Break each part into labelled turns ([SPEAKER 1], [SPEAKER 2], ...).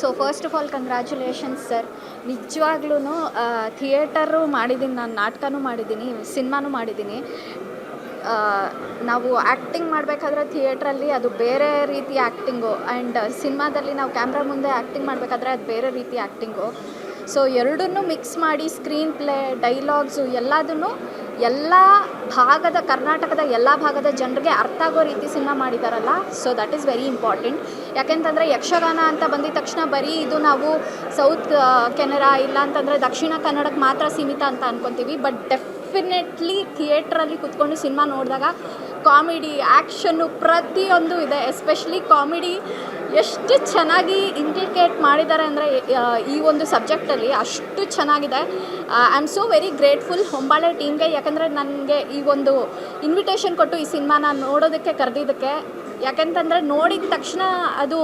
[SPEAKER 1] So first of all congratulations sir. ನಿಜವಾಗ್ಲೂ theatre ಮಾಡಿದ್ದೀನಿ, ನಾನು ನಾಟಕನೂ ಮಾಡಿದ್ದೀನಿ, ಸಿನಿಮಾನೂ ಮಾಡಿದ್ದೀನಿ. ನಾವು ಆ್ಯಕ್ಟಿಂಗ್ ಮಾಡಬೇಕಾದ್ರೆ ಥಿಯೇಟ್ರಲ್ಲಿ ಅದು ಬೇರೆ ರೀತಿ ಆ್ಯಕ್ಟಿಂಗು, ಆ್ಯಂಡ್ ಸಿನಿಮಾದಲ್ಲಿ ನಾವು ಕ್ಯಾಮ್ರಾ ಮುಂದೆ ಆ್ಯಕ್ಟಿಂಗ್ ಮಾಡಬೇಕಾದ್ರೆ ಅದು ಬೇರೆ ರೀತಿ ಆ್ಯಕ್ಟಿಂಗು. ಸೊ ಎರಡನ್ನೂ ಮಿಕ್ಸ್ ಮಾಡಿ ಸ್ಕ್ರೀನ್ ಪ್ಲೇ, ಡೈಲಾಗ್ಸು ಎಲ್ಲದನ್ನು ಎಲ್ಲ ಭಾಗದ, ಕರ್ನಾಟಕದ ಎಲ್ಲ ಭಾಗದ ಜನರಿಗೆ ಅರ್ಥ ಆಗೋ ರೀತಿ ಸಿನಿಮಾ ಮಾಡಿದಾರಲ್ಲ. So that is very important. ಯಾಕೆಂತಂದರೆ ಯಕ್ಷಗಾನ ಅಂತ ಬಂದಿದ ತಕ್ಷಣ ಬರೀ ಇದು ನಾವು ಸೌತ್ ಕೆನರಾ ಇಲ್ಲ ಅಂತಂದರೆ ದಕ್ಷಿಣ ಕನ್ನಡಕ್ಕೆ ಮಾತ್ರ ಸೀಮಿತ ಅಂತ ಅಂದ್ಕೊತೀವಿ. ಬಟ್ ಡೆಫಿನೆಟ್ಲಿ ಥಿಯೇಟ್ರಲ್ಲಿ ಕೂತ್ಕೊಂಡು ಸಿನಿಮಾ ನೋಡಿದಾಗ ಕಾಮಿಡಿ, ಆ್ಯಕ್ಷನ್ನು ಪ್ರತಿಯೊಂದು ಇದೆ. ಎಸ್ಪೆಷಲಿ ಕಾಮಿಡಿ ಎಷ್ಟು ಚೆನ್ನಾಗಿ ಇಂಟಿಗ್ರೇಟ್ ಮಾಡಿದ್ದಾರೆ ಅಂದರೆ ಈ ಒಂದು ಸಬ್ಜೆಕ್ಟಲ್ಲಿ ಅಷ್ಟು ಚೆನ್ನಾಗಿದೆ. I am so very grateful Hombale ಟೀಮ್ಗೆ, ಯಾಕಂದರೆ ನನಗೆ ಈ ಒಂದು ಇನ್ವಿಟೇಷನ್ ಕೊಟ್ಟು ಈ ಸಿನಿಮಾನ ನೋಡೋದಕ್ಕೆ ಕರೆದಿದ್ದಕ್ಕೆ. ಯಾಕೆಂತಂದರೆ ನೋಡಿದ ತಕ್ಷಣ ಅದು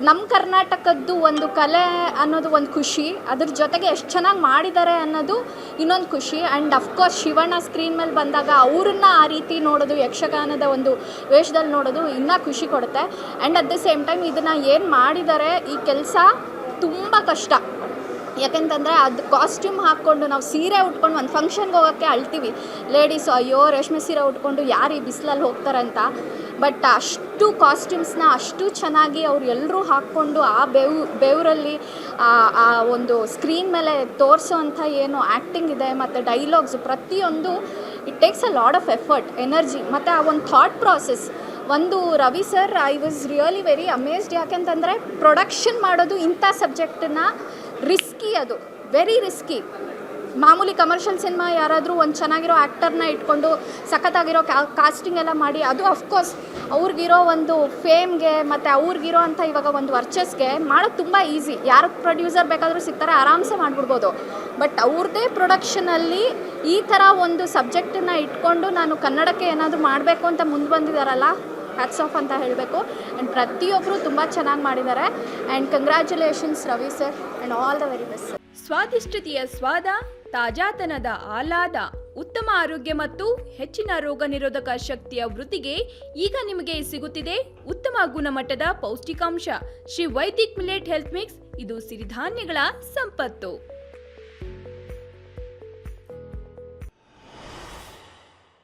[SPEAKER 1] ನಮ್ಮ ಕರ್ನಾಟಕದ್ದು ಒಂದು ಕಲೆ ಅನ್ನೋದು ಒಂದು ಖುಷಿ, ಅದ್ರ ಜೊತೆಗೆ ಎಷ್ಟು ಚೆನ್ನಾಗಿ ಮಾಡಿದ್ದಾರೆ ಅನ್ನೋದು ಇನ್ನೊಂದು ಖುಷಿ. ಆ್ಯಂಡ್ ಅಫ್ಕೋರ್ಸ್ ಶಿವಣ್ಣ ಸ್ಕ್ರೀನ್ ಮೇಲೆ ಬಂದಾಗ ಅವ್ರನ್ನ ಆ ರೀತಿ ನೋಡೋದು, ಯಕ್ಷಗಾನದ ಒಂದು ವೇಷದಲ್ಲಿ ನೋಡೋದು ಇನ್ನೂ ಖುಷಿ ಕೊಡುತ್ತೆ. And at the same time ಇದನ್ನು ಏನು ಮಾಡಿದ್ದಾರೆ, ಈ ಕೆಲಸ ತುಂಬ ಕಷ್ಟ. ಯಾಕೆಂತಂದರೆ ಅದು ಕಾಸ್ಟ್ಯೂಮ್ ಹಾಕ್ಕೊಂಡು ನಾವು ಸೀರೆ ಉಟ್ಕೊಂಡು ಒಂದು ಫಂಕ್ಷನ್ಗೆ ಹೋಗೋಕ್ಕೆ ಅಳ್ತೀವಿ ಲೇಡೀಸು, ಅಯ್ಯೋ ರೇಷ್ಮೆ ಸೀರೆ ಉಟ್ಕೊಂಡು ಯಾರು ಈ ಬಿಸಿಲಲ್ಲಿ ಹೋಗ್ತಾರೆ ಅಂತ. ಬಟ್ ಅಷ್ಟು ಕಾಸ್ಟ್ಯೂಮ್ಸ್ನ ಅಷ್ಟು ಚೆನ್ನಾಗಿ ಅವ್ರು ಎಲ್ಲರೂ ಹಾಕ್ಕೊಂಡು ಆ ಬೆವರಲ್ಲಿ ಆ ಒಂದು ಸ್ಕ್ರೀನ್ ಮೇಲೆ ತೋರಿಸೋ ಅಂಥ ಏನು ಆ್ಯಕ್ಟಿಂಗ್ ಇದೆ ಮತ್ತು ಡೈಲಾಗ್ಸು ಪ್ರತಿಯೊಂದು it takes a lot of effort, energy ಮತ್ತು ಆ ಒಂದು ಥಾಟ್ ಪ್ರಾಸೆಸ್. ಒಂದು Ravi sir, I was really very amazed. ಯಾಕೆಂತಂದರೆ ಪ್ರೊಡಕ್ಷನ್ ಮಾಡೋದು ಇಂಥ ಸಬ್ಜೆಕ್ಟನ್ನ ರಿಸ್ಕಿ, ಅದು ವೆರಿ ರಿಸ್ಕಿ. ಮಾಮೂಲಿ ಕಮರ್ಷಿಯಲ್ ಸಿನಿಮಾ ಯಾರಾದರೂ ಒಂದು ಚೆನ್ನಾಗಿರೋ ಆ್ಯಕ್ಟರ್ನ ಇಟ್ಕೊಂಡು ಸಖತ್ತಾಗಿರೋ ಕಾಸ್ಟಿಂಗ್ ಎಲ್ಲ ಮಾಡಿ, ಅದು ಅಫ್ಕೋರ್ಸ್ ಅವ್ರಿಗಿರೋ ಒಂದು ಫೇಮ್ಗೆ ಮತ್ತು ಅವ್ರಿಗಿರೋ ಅಂಥ ಇವಾಗ ಒಂದು ವರ್ಚಸ್ಗೆ ಮಾಡೋದು ತುಂಬ ಈಸಿ. ಯಾರು ಪ್ರೊಡ್ಯೂಸರ್ ಬೇಕಾದರೂ ಸಿಗ್ತಾರೆ, ಆರಾಮ್ಸೆ ಮಾಡಿಬಿಡ್ಬೋದು. ಬಟ್ ಅವ್ರದ್ದೇ ಪ್ರೊಡಕ್ಷನಲ್ಲಿ ಈ ಥರ ಒಂದು ಸಬ್ಜೆಕ್ಟನ್ನು ಇಟ್ಕೊಂಡು ನಾನು ಕನ್ನಡಕ್ಕೆ ಏನಾದರೂ ಮಾಡಬೇಕು ಅಂತ ಮುಂದೆ ಬಂದಿದ್ದಾರಲ್ಲ, ಹ್ಯಾಟ್ಸ್ ಆಫ್ ಅಂತ ಹೇಳಬೇಕು. ಆ್ಯಂಡ್ ಪ್ರತಿಯೊಬ್ಬರು ತುಂಬ ಚೆನ್ನಾಗಿ ಮಾಡಿದ್ದಾರೆ. And congratulations Ravi sir and all the very best sir.
[SPEAKER 2] ಸ್ವಾದಿಷ್ಟತೆಯ ಸ್ವಾದ, ತಾಜಾತನದ ಆಹ್ಲಾದ, ಉತ್ತಮ ಆರೋಗ್ಯ ಮತ್ತು ಹೆಚ್ಚಿನ ರೋಗ ನಿರೋಧಕ ಶಕ್ತಿಯ ವೃದ್ಧಿಗೆ ಈಗ ನಿಮಗೆ ಸಿಗುತ್ತಿದೆ ಉತ್ತಮ ಗುಣಮಟ್ಟದ ಪೌಷ್ಟಿಕಾಂಶ Shri Vaidik millet health mix. ಇದು ಸಿರಿಧಾನ್ಯಗಳ ಸಂಪತ್ತು.